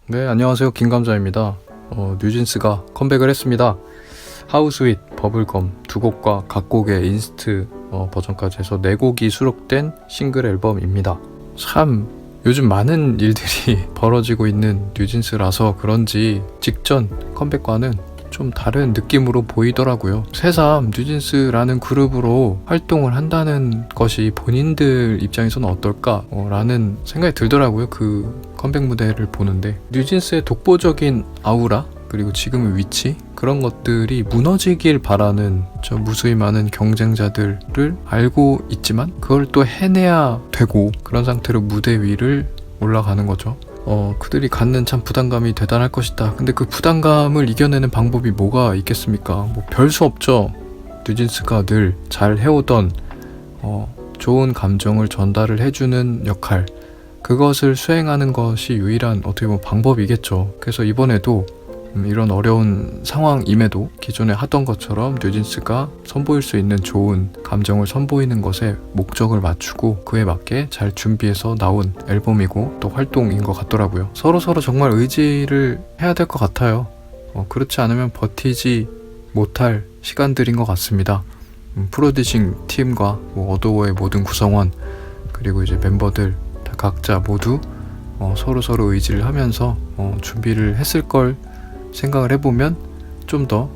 네, 안녕하세요. 김감자입니다. 뉴진스가 컴백을 했습니다. 하우스윗, 버블검 두 곡과 각 곡의 인스트 버전까지 해서 네 곡이 수록된 싱글 앨범입니다. 참 요즘 많은 일들이 벌어지고 있는 뉴진스라서 그런지 직전 컴백과는 좀 다른 느낌으로 보이더라고요. 새삼 뉴진스라는 그룹으로 활동을 한다는 것이 본인들 입장에서는 어떨까? 라는 생각이 들더라고요. 그 컴백 무대를 보는데 뉴진스의 독보적인 아우라 그리고 지금의 위치 그런 것들이 무너지길 바라는 저 무수히 많은 경쟁자들을 알고 있지만 그걸 또 해내야 되고 그런 상태로 무대 위를 올라가는 거죠. 그들이 갖는 참 부담감이 대단할 것이다. 근데 그 부담감을 이겨내는 방법이 뭐가 있겠습니까? 뭐 별 수 없죠. 뉴진스가 늘 잘 해오던 좋은 감정을 전달을 해주는 역할 그것을 수행하는 것이 유일한 어떻게 보면 방법이겠죠. 그래서 이번에도 이런 어려운 상황임에도 기존에 하던 것처럼 뉴진스가 선보일 수 있는 좋은 감정을 선보이는 것에 목적을 맞추고 그에 맞게 잘 준비해서 나온 앨범이고 또 활동인 것 같더라고요. 서로서로 정말 의지를 해야 될 것 같아요. 그렇지 않으면 버티지 못할 시간들인 것 같습니다. 프로듀싱 팀과 어도어의 모든 구성원 그리고 이제 멤버들 다 각자 모두 서로서로 의지를 하면서 준비를 했을 걸 생각을 해보면 좀 더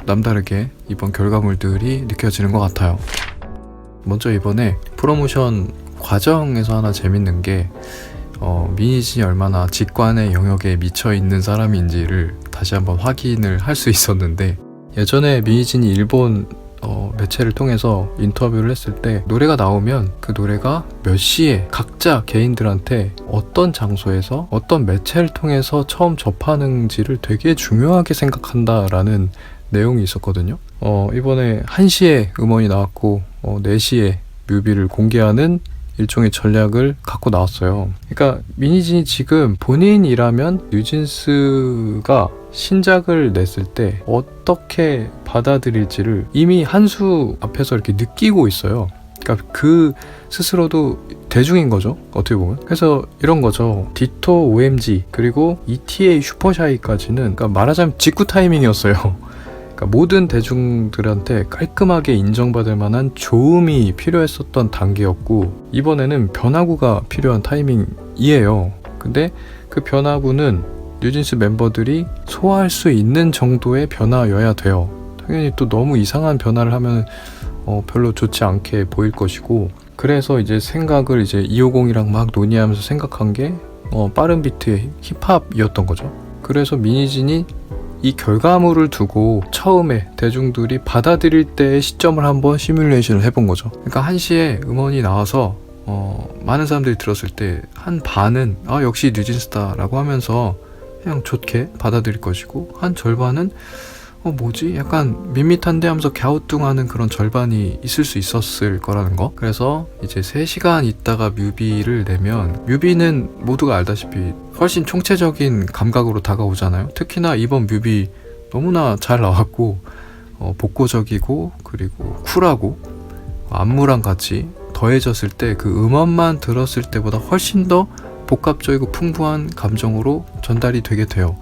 남다르게 이번 결과물들이 느껴지는 것 같아요. 먼저 이번에 프로모션 과정에서 하나 재밌는 게 미니진이 얼마나 직관의 영역에 미쳐 있는 사람인지를 다시 한번 확인을 할 수 있었는데 예전에 미니진이 일본 매체를 통해서 인터뷰를 했을 때 노래가 나오면 그 노래가 몇 시에 각자 개인들한테 어떤 장소에서 어떤 매체를 통해서 처음 접하는지를 되게 중요하게 생각한다라는 내용이 있었거든요. 이번에 1시에 음원이 나왔고 4시에 뮤비를 공개하는 일종의 전략을 갖고 나왔어요. 그러니까 미니진이 지금 본인이라면 뉴진스가 신작을 냈을 때 어떻게 받아들일지를 이미 한 수 앞에서 이렇게 느끼고 있어요. 그러니까 그 스스로도 대중인 거죠. 어떻게 보면. 그래서 이런 거죠. 디토 OMG 그리고 ETA 슈퍼샤이까지는 그러니까 말하자면 직구 타이밍이었어요. 그러니까 모든 대중들한테 깔끔하게 인정받을 만한 좋음이 필요했었던 단계였고 이번에는 변화구가 필요한 타이밍이에요. 근데 그 변화구는 뉴진스 멤버들이 소화할 수 있는 정도의 변화여야 돼요. 당연히 또 너무 이상한 변화를 하면 별로 좋지 않게 보일 것이고 그래서 이제 생각을 이제 250이랑 막 논의하면서 생각한 게 빠른 비트의 힙합이었던 거죠. 그래서 미니진이 이 결과물을 두고 처음에 대중들이 받아들일 때의 시점을 한번 시뮬레이션을 해본 거죠. 그러니까 1시에 음원이 나와서 많은 사람들이 들었을 때 한 반은 역시 뉴진스다 라고 하면서 그냥 좋게 받아들일 것이고 한 절반은 뭐지? 약간 밋밋한데 하면서 갸우뚱하는 그런 절반이 있을 수 있었을 거라는 거. 그래서 이제 3시간 있다가 뮤비를 내면 뮤비는 모두가 알다시피 훨씬 총체적인 감각으로 다가오잖아요. 특히나 이번 뮤비 너무나 잘 나왔고 복고적이고 그리고 쿨하고 안무랑 같이 더해졌을 때 그 음원만 들었을 때보다 훨씬 더 복합적이고 풍부한 감정으로 전달이 되게 돼요.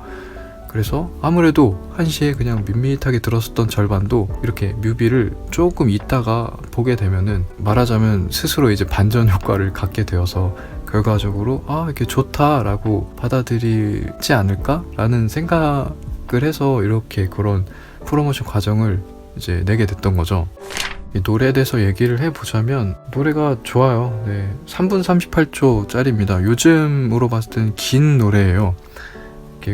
그래서 아무래도 1시에 그냥 밋밋하게 들었었던 절반도 이렇게 뮤비를 조금 있다가 보게 되면은 말하자면 스스로 이제 반전 효과를 갖게 되어서 결과적으로 이렇게 좋다라고 받아들이지 않을까라는 생각을 해서 이렇게 그런 프로모션 과정을 이제 내게 됐던 거죠. 이 노래에 대해서 얘기를 해보자면 노래가 좋아요. 3분 38초 짜리입니다. 요즘으로 봤을 때는 긴 노래예요.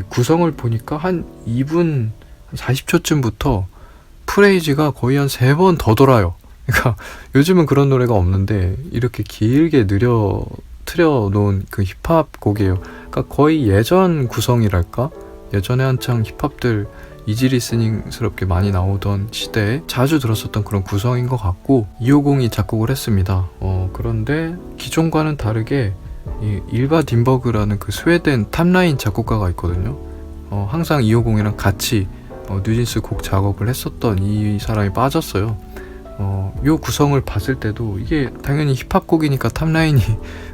구성을 보니까 한 2분 40초쯤부터 프레이즈가 거의 한 3번 더 돌아요. 그러니까 요즘은 그런 노래가 없는데 이렇게 길게 틀어 놓은 그 힙합 곡이에요. 그러니까 거의 예전 구성이랄까? 예전에 한창 힙합들 이지리스닝스럽게 많이 나오던 시대에 자주 들었었던 그런 구성인 것 같고 250이 작곡을 했습니다. 그런데 기존과는 다르게 이 일바 딘버그라는 그 스웨덴 탑라인 작곡가가 있거든요. 항상 250이랑 같이 뉴진스 곡 작업을 했었던 이 사람이 빠졌어요. 요 구성을 봤을 때도 이게 당연히 힙합 곡이니까 탑라인이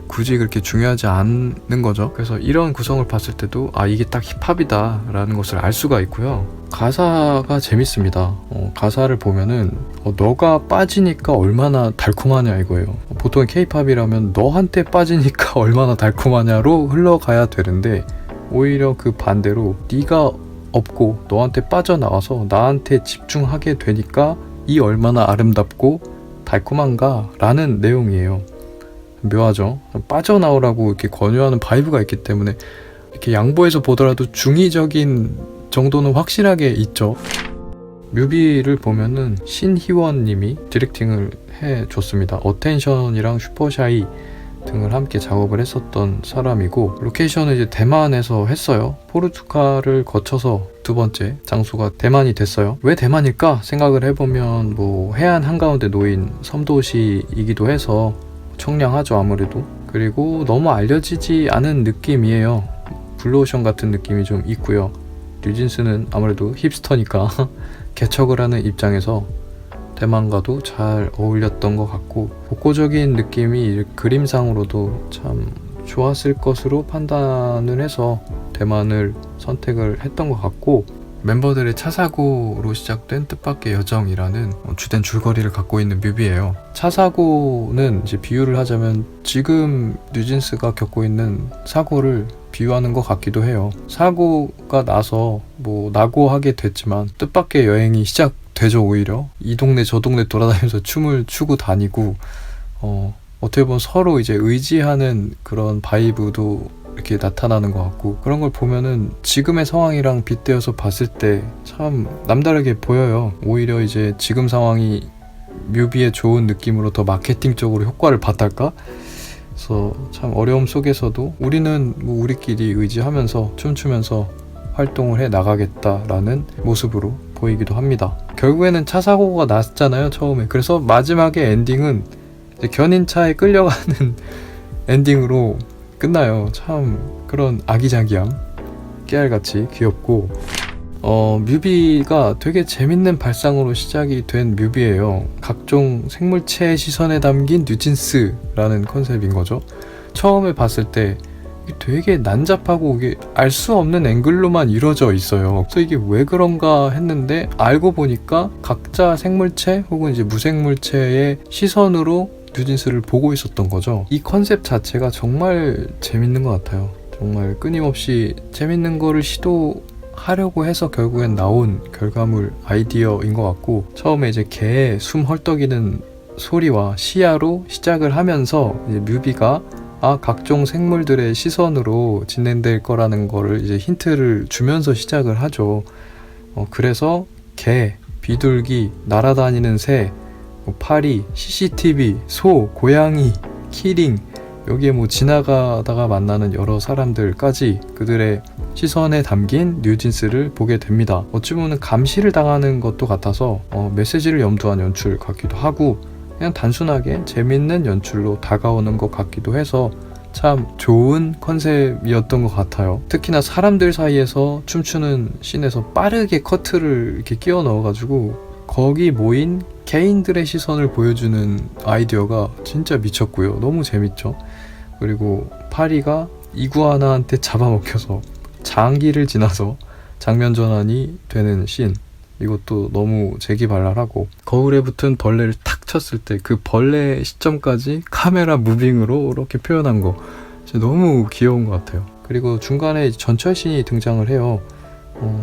굳이 그렇게 중요하지 않는 거죠. 그래서 이런 구성을 봤을 때도 이게 딱 힙합이다 라는 것을 알 수가 있고요. 가사가 재밌습니다. 가사를 보면은 너가 빠지니까 얼마나 달콤하냐 이거예요. 보통 K-팝이라면 너한테 빠지니까 얼마나 달콤하냐로 흘러가야 되는데 오히려 그 반대로 네가 없고 너한테 빠져나와서 나한테 집중하게 되니까 이 얼마나 아름답고 달콤한가 라는 내용이에요. 묘하죠. 빠져나오라고 이렇게 권유하는 바이브가 있기 때문에 이렇게 양보해서 보더라도 중의적인 정도는 확실하게 있죠. 뮤비를 보면은 신희원 님이 디렉팅을 해줬습니다. 어텐션이랑 슈퍼샤이 등을 함께 작업을 했었던 사람이고, 로케이션은 이제 대만에서 했어요. 포르투갈을 거쳐서 두 번째 장소가 대만이 됐어요. 왜 대만일까 생각을 해보면 뭐 해안 한가운데 놓인 섬도시이기도 해서 청량하죠 아무래도. 그리고 너무 알려지지 않은 느낌이에요. 블루오션 같은 느낌이 좀 있고요. 뉴진스는 아무래도 힙스터니까 개척을 하는 입장에서 대만과도 잘 어울렸던 것 같고, 복고적인 느낌이 그림상으로도 참 좋았을 것으로 판단을 해서 대만을 선택을 했던 것 같고, 멤버들의 차 사고로 시작된 뜻밖의 여정이라는 주된 줄거리를 갖고 있는 뮤비예요. 차 사고는 이제 비유를 하자면 지금 뉴진스가 겪고 있는 사고를 비유하는 것 같기도 해요. 사고가 나서 뭐 낙오하게 됐지만 뜻밖의 여행이 시작되죠. 오히려 이 동네 저 동네 돌아다니면서 춤을 추고 다니고 어떻게 보면 서로 이제 의지하는 그런 바이브도 이렇게 나타나는 것 같고, 그런 걸 보면은 지금의 상황이랑 빗대어서 봤을 때 참 남다르게 보여요. 오히려 이제 지금 상황이 뮤비의 좋은 느낌으로 더 마케팅적으로 효과를 봤달까? 그래서 참 어려움 속에서도 우리는 뭐 우리끼리 의지하면서 춤추면서 활동을 해 나가겠다라는 모습으로 보이기도 합니다. 결국에는 차 사고가 났잖아요 처음에. 그래서 마지막에 엔딩은 이제 견인차에 끌려가는 엔딩으로 끝나요. 참 그런 아기자기함, 깨알같이 귀엽고, 뮤비가 되게 재밌는 발상으로 시작이 된 뮤비예요. 각종 생물체의 시선에 담긴 뉴진스라는 컨셉인 거죠. 처음에 봤을 때 되게 난잡하고 이게 알 수 없는 앵글로만 이루어져 있어요. 그래서 이게 왜 그런가 했는데 알고 보니까 각자 생물체 혹은 이제 무생물체의 시선으로 뉴진스를 보고 있었던 거죠. 이 컨셉 자체가 정말 재밌는 것 같아요. 정말 끊임없이 재밌는 거를 시도하려고 해서 결국엔 나온 결과물 아이디어인 것 같고, 처음에 이제 개의 숨 헐떡이는 소리와 시야로 시작을 하면서 이제 뮤비가 각종 생물들의 시선으로 진행될 거라는 거를 이제 힌트를 주면서 시작을 하죠. 그래서 개, 비둘기, 날아다니는 새, 파리, CCTV, 소, 고양이, 키링, 여기에 뭐 지나가다가 만나는 여러 사람들까지 그들의 시선에 담긴 뉴진스를 보게 됩니다. 어찌 보면 감시를 당하는 것도 같아서 메시지를 염두한 연출 같기도 하고, 그냥 단순하게 재밌는 연출로 다가오는 것 같기도 해서 참 좋은 컨셉이었던 것 같아요. 특히나 사람들 사이에서 춤추는 씬에서 빠르게 커트를 이렇게 끼워 넣어가지고 거기 모인 개인들의 시선을 보여주는 아이디어가 진짜 미쳤고요. 너무 재밌죠. 그리고 파리가 이구아나한테 잡아먹혀서 장기를 지나서 장면 전환이 되는 씬, 이것도 너무 재기발랄하고, 거울에 붙은 벌레를 탁 쳤을 때 그 벌레 시점까지 카메라 무빙으로 이렇게 표현한 거 진짜 너무 귀여운 것 같아요. 그리고 중간에 전철신이 등장을 해요.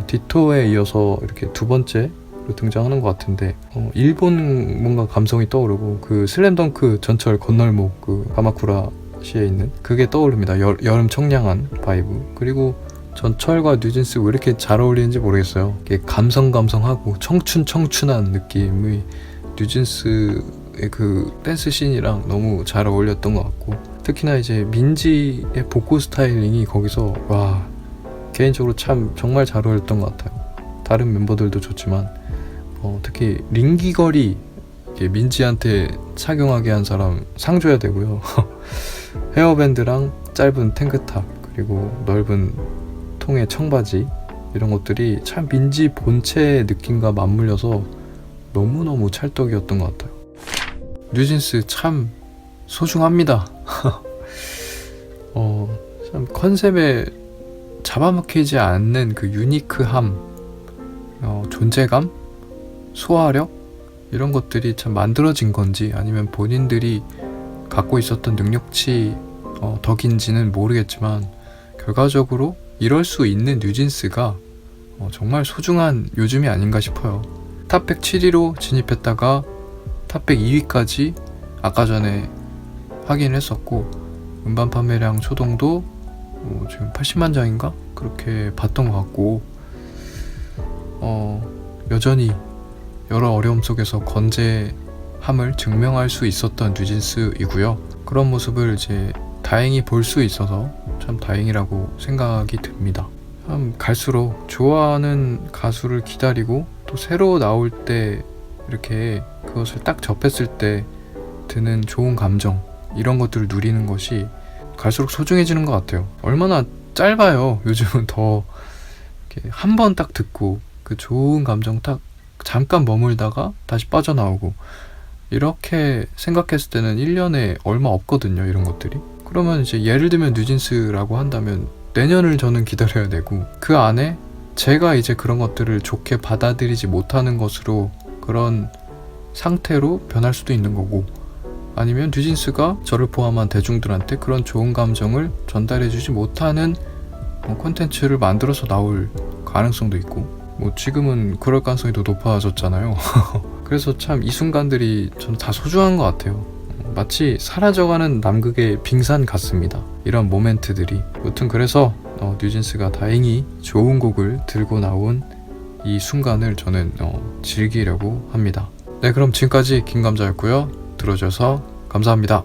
디토에 이어서 이렇게 두 번째 등장하는 것 같은데, 일본 뭔가 감성이 떠오르고, 그 슬램덩크 전철 건널목 그 가마쿠라시에 있는 그게 떠오릅니다. 여름 청량한 바이브. 그리고 전철과 뉴진스 왜 이렇게 잘 어울리는지 모르겠어요. 이게 감성하고 청춘한 느낌의 뉴진스의 그 댄스 씬이랑 너무 잘 어울렸던 것 같고, 특히나 이제 민지의 복고 스타일링이 거기서 개인적으로 참 정말 잘 어울렸던 것 같아요. 다른 멤버들도 좋지만 특히 링귀걸이 민지한테 착용하게 한 사람 상 줘야 되고요. 헤어밴드랑 짧은 탱크탑, 그리고 넓은 통의 청바지, 이런 것들이 참 민지 본체의 느낌과 맞물려서 너무너무 찰떡이었던 것 같아요. 뉴진스 참 소중합니다. 참 컨셉에 잡아먹히지 않는 그 유니크함, 존재감, 소화력 이런 것들이 참 만들어진 건지 아니면 본인들이 갖고 있었던 능력치 덕인지는 모르겠지만 결과적으로 이럴 수 있는 뉴진스가 정말 소중한 요즘이 아닌가 싶어요. 탑100 7위로 진입했다가 탑100 2위까지 아까 전에 확인을 했었고 음반 판매량 초동도 지금 80만 장인가? 그렇게 봤던 것 같고 여전히 여러 어려움 속에서 건재함을 증명할 수 있었던 뉴진스이고요. 그런 모습을 이제 다행히 볼 수 있어서 참 다행이라고 생각이 듭니다. 참 갈수록 좋아하는 가수를 기다리고 또 새로 나올 때 이렇게 그것을 딱 접했을 때 드는 좋은 감정 이런 것들을 누리는 것이 갈수록 소중해지는 것 같아요. 얼마나 짧아요. 요즘은 더 한 번 딱 듣고 그 좋은 감정 딱 잠깐 머물다가 다시 빠져나오고 이렇게 생각했을 때는 1년에 얼마 없거든요. 이런 것들이. 그러면 이제 예를 들면 뉴진스라고 한다면 내년을 저는 기다려야 되고 그 안에 제가 이제 그런 것들을 좋게 받아들이지 못하는 것으로 그런 상태로 변할 수도 있는 거고 아니면 뉴진스가 저를 포함한 대중들한테 그런 좋은 감정을 전달해주지 못하는 콘텐츠를 만들어서 나올 가능성도 있고 지금은 그럴 가능성이 더 높아졌잖아요. 그래서 참 이 순간들이 저는 다 소중한 것 같아요. 마치 사라져가는 남극의 빙산 같습니다. 이런 모멘트들이. 여튼 그래서 뉴진스가 다행히 좋은 곡을 들고 나온 이 순간을 저는 즐기려고 합니다. 네, 그럼 지금까지 김감자였고요. 들어줘서 감사합니다.